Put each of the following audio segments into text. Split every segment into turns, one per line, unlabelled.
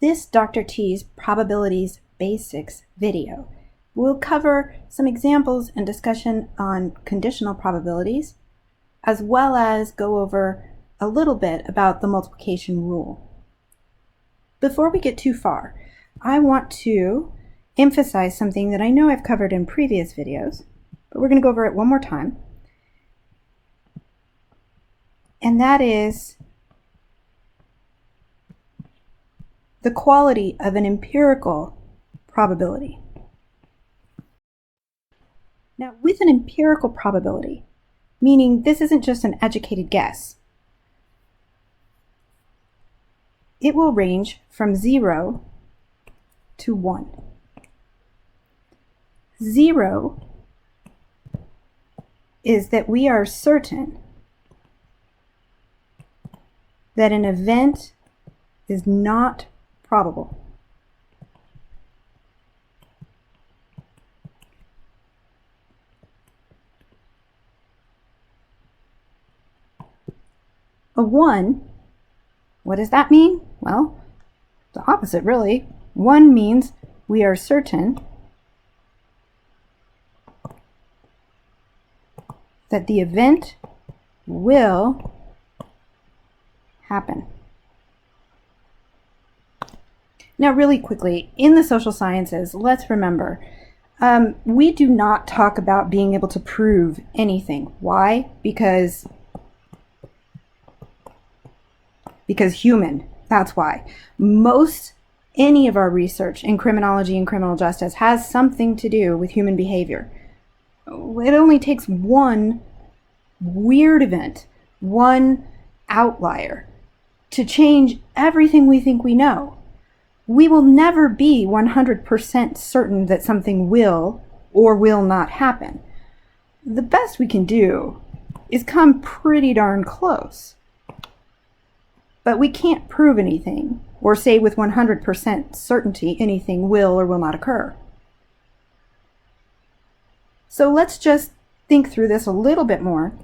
This Dr. T's Probabilities Basics video will cover some examples and discussion on conditional probabilities, as well as go over a little bit about the multiplication rule. Before we get too far, I want to emphasize something that I know I've covered in previous videos, but we're going to go over it one more time. And that is the quality of an empirical probability. Now, with an empirical probability, meaning this isn't just an educated guess, it will range from 0 to 1. 0 is that we are certain that an event is not probable. A 1, what does that mean? Well, the opposite really. 1 means we are certain that the event will happen. Now, really quickly, in the social sciences, let's remember, we do not talk about being able to prove anything. Why? Because human, that's why. Any of our research in criminology and criminal justice has something to do with human behavior. It only takes one weird event, one outlier, to change everything we think we know. We will never be 100% certain that something will or will not happen. The best we can do is come pretty darn close. But we can't prove anything or say with 100% certainty anything will or will not occur. So let's just think through this a little bit more.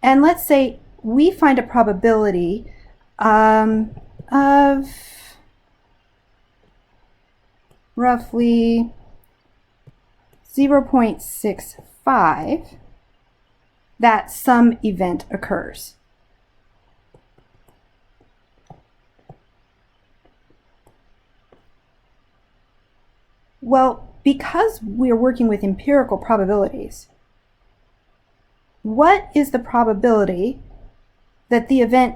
And let's say we find a probability of roughly 0.65 that some event occurs. Well, because we're working with empirical probabilities, what is the probability that the event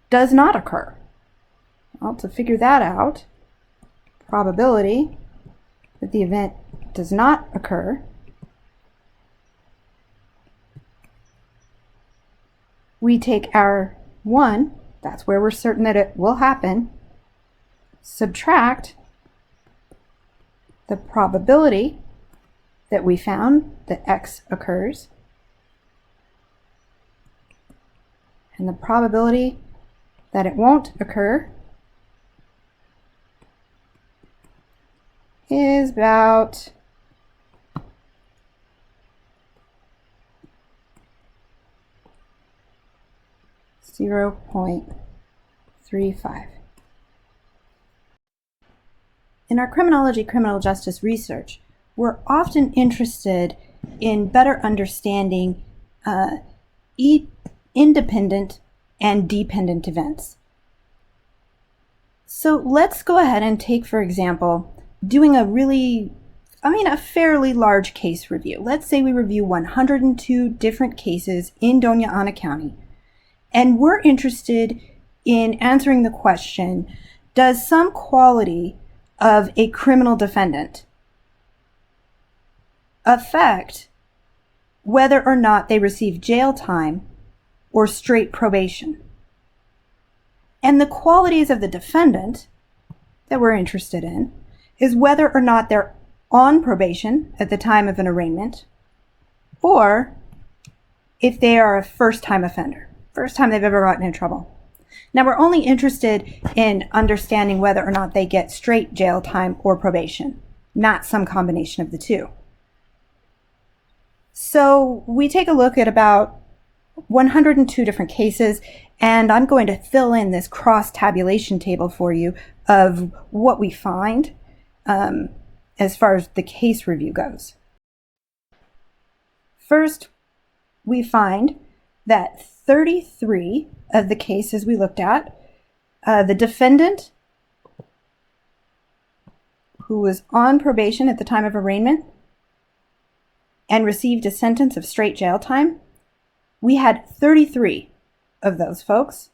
does not occur? Well, to figure that out, probability that the event does not occur, we take our 1, that's where we're certain that it will happen, subtract the probability that we found that X occurs, and the probability that it won't occur is about 0.35. In our criminology criminal justice research, we're often interested in better understanding independent and dependent events. So let's go ahead and take, for example, doing a fairly large case review. Let's say we review 102 different cases in Doña Ana County, and we're interested in answering the question, does some quality of a criminal defendant affect whether or not they receive jail time or straight probation? And the qualities of the defendant that we're interested in is whether or not they're on probation at the time of an arraignment, or if they are a first-time offender, first time they've ever gotten in trouble. Now, we're only interested in understanding whether or not they get straight jail time or probation, not some combination of the two. So we take a look at about 102 different cases, and I'm going to fill in this cross-tabulation table for you of what we find as far as the case review goes. First, we find that 33 of the cases we looked at, the defendant who was on probation at the time of arraignment and received a sentence of straight jail time, we had 33 of those folks.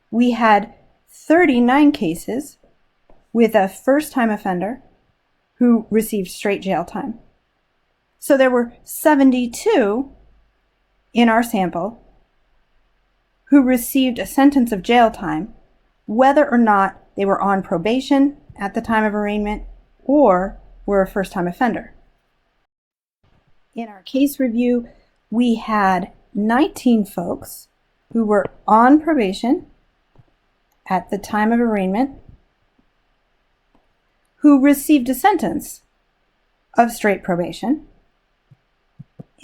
We had 39 cases with a first-time offender who received straight jail time. So there were 72 in our sample who received a sentence of jail time, whether or not they were on probation at the time of arraignment or were a first-time offender. In our case review, we had 19 folks who were on probation at the time of arraignment who received a sentence of straight probation,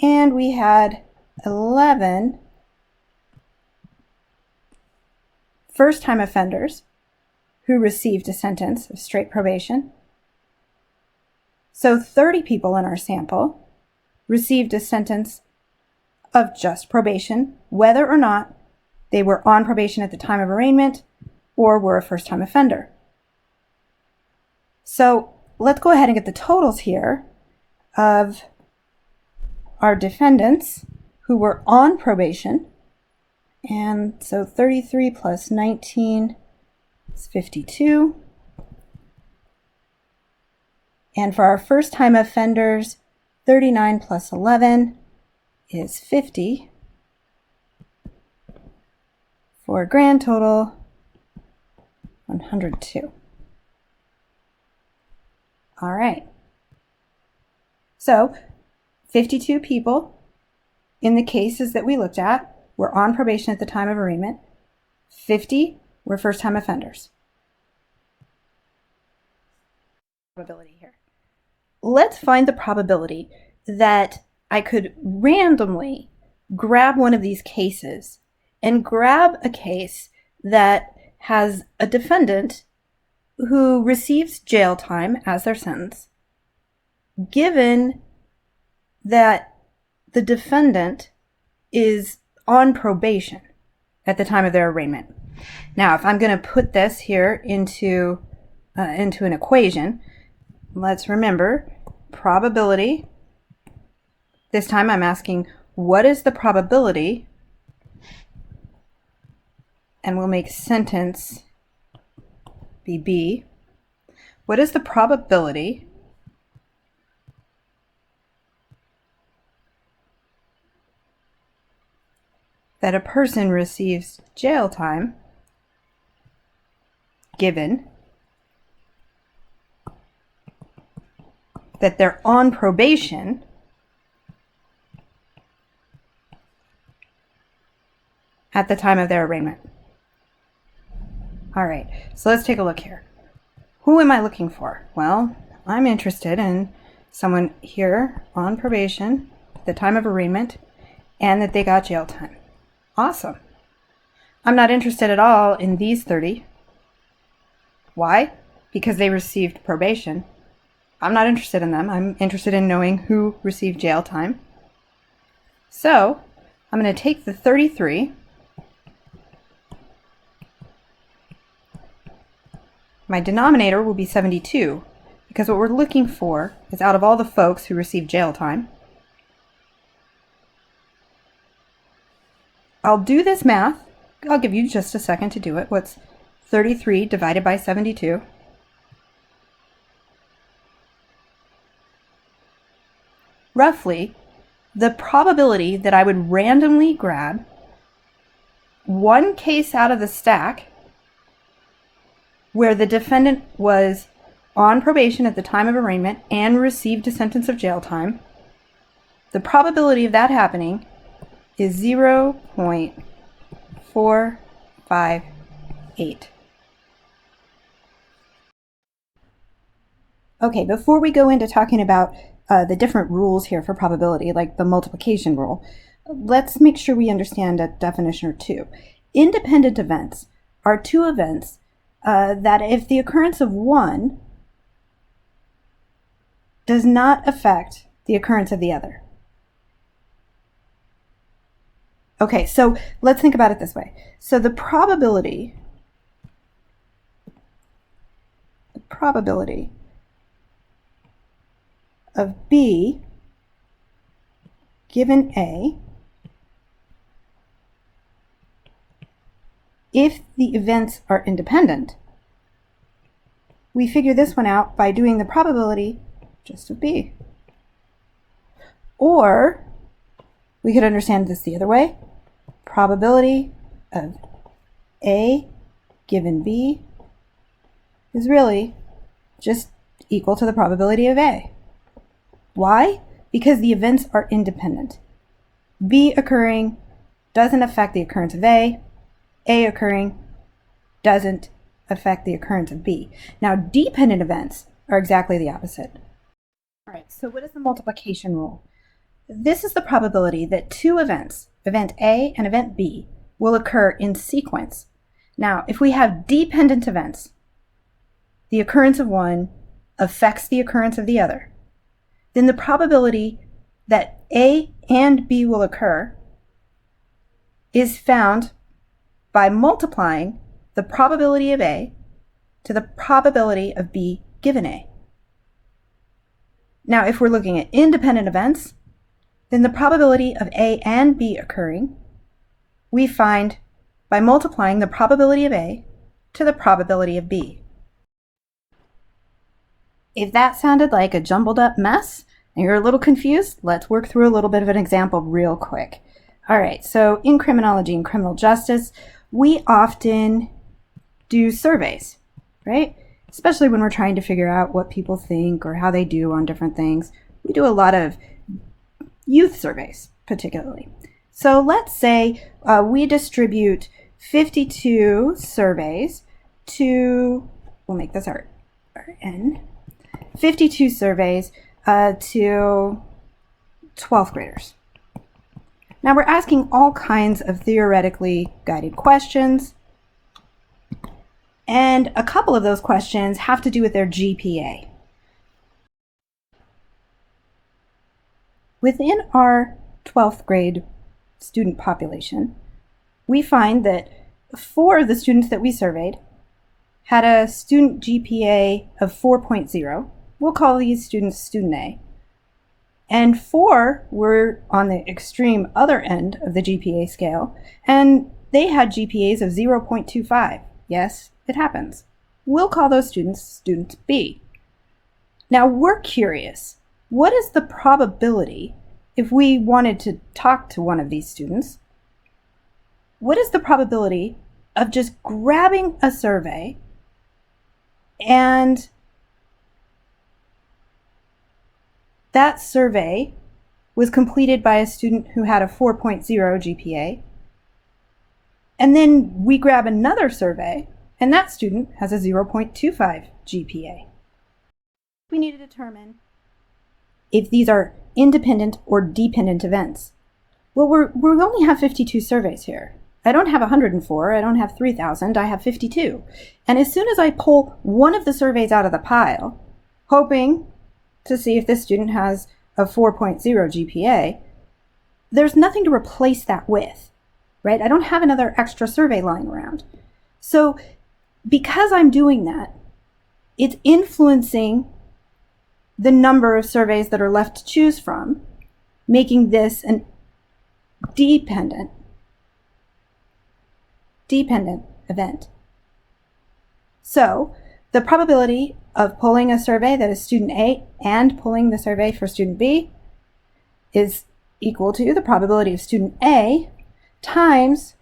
and we had 11 first-time offenders who received a sentence of straight probation. So 30 people in our sample received a sentence of just probation, whether or not they were on probation at the time of arraignment or were a first-time offender. So let's go ahead and get the totals here of our defendants who were on probation. And so 33 plus 19 is 52. And for our first-time offenders, 39 plus 11 is 50, for a grand total 102. All right. So 52 people in the cases that we looked at were on probation at the time of arraignment. 50 were first-time offenders. Probability here. Let's find the probability that I could randomly grab one of these cases and grab a case that has a defendant who receives jail time as their sentence, given that the defendant is on probation at the time of their arraignment. Now, if I'm going to put this here into an equation, let's remember probability. This time I'm asking, what is the probability? And we'll make sentence be B. What is the probability that a person receives jail time given that they're on probation at the time of their arraignment? All right, so let's take a look here. Who am I looking for? Well, I'm interested in someone here on probation at the time of arraignment and that they got jail time. Awesome. I'm not interested at all in these 30. Why? Because they received probation. I'm not interested in them. I'm interested in knowing who received jail time. So I'm going to take the 33. My denominator will be 72, because what we're looking for is out of all the folks who received jail time. I'll do this math. I'll give you just a second to do it. What's 33 divided by 72? Roughly, the probability that I would randomly grab one case out of the stack where the defendant was on probation at the time of arraignment and received a sentence of jail time, the probability of that happening is 0.458. Okay, before we go into talking about the different rules here for probability, like the multiplication rule, let's make sure we understand a definition or two. Independent events are two events that if the occurrence of one does not affect the occurrence of the other. Okay, so let's think about it this way. So the probability of B given A, if the events are independent, we figure this one out by doing the probability just of B. Or we could understand this the other way. Probability of A given B is really just equal to the probability of A. Why? Because the events are independent. B occurring doesn't affect the occurrence of A occurring doesn't affect the occurrence of B. Now, dependent events are exactly the opposite. All right, so what is the multiplication rule? This is the probability that two events, event A and event B, will occur in sequence. Now, if we have dependent events, the occurrence of one affects the occurrence of the other, then the probability that A and B will occur is found by multiplying the probability of A to the probability of B given A. Now, if we're looking at independent events, then the probability of A and B occurring, we find by multiplying the probability of A to the probability of B. If that sounded like a jumbled up mess and you're a little confused, let's work through a little bit of an example real quick. All right, so in criminology and criminal justice, we often do surveys, right? Especially when we're trying to figure out what people think or how they do on different things. We do a lot of youth surveys, particularly. So let's say we distribute 52 surveys to, we'll make this our N, 52 surveys to 12th graders. Now we're asking all kinds of theoretically guided questions, and a couple of those questions have to do with their GPA. Within our 12th grade student population, we find that 4 of the students that we surveyed had a student GPA of 4.0. We'll call these students student A. And 4 were on the extreme other end of the GPA scale, and they had GPAs of 0.25. Yes, it happens. We'll call those students student B. Now we're curious, what is the probability, if we wanted to talk to one of these students, what is the probability of just grabbing a survey and that survey was completed by a student who had a 4.0 GPA, and then we grab another survey and that student has a 0.25 GPA. We need to determine if these are independent or dependent events. Well, we only have 52 surveys here. I don't have 104, I don't have 3,000, I have 52. And as soon as I pull one of the surveys out of the pile, hoping to see if this student has a 4.0 GPA, there's nothing to replace that with, right? I don't have another extra survey lying around. So because I'm doing that, it's influencing the number of surveys that are left to choose from, making this an dependent event. So the probability of pulling a survey that is student A and pulling the survey for student B is equal to the probability of student A times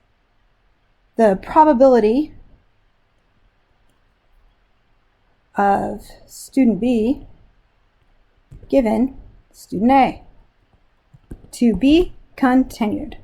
the probability of student B given student A. To be continued.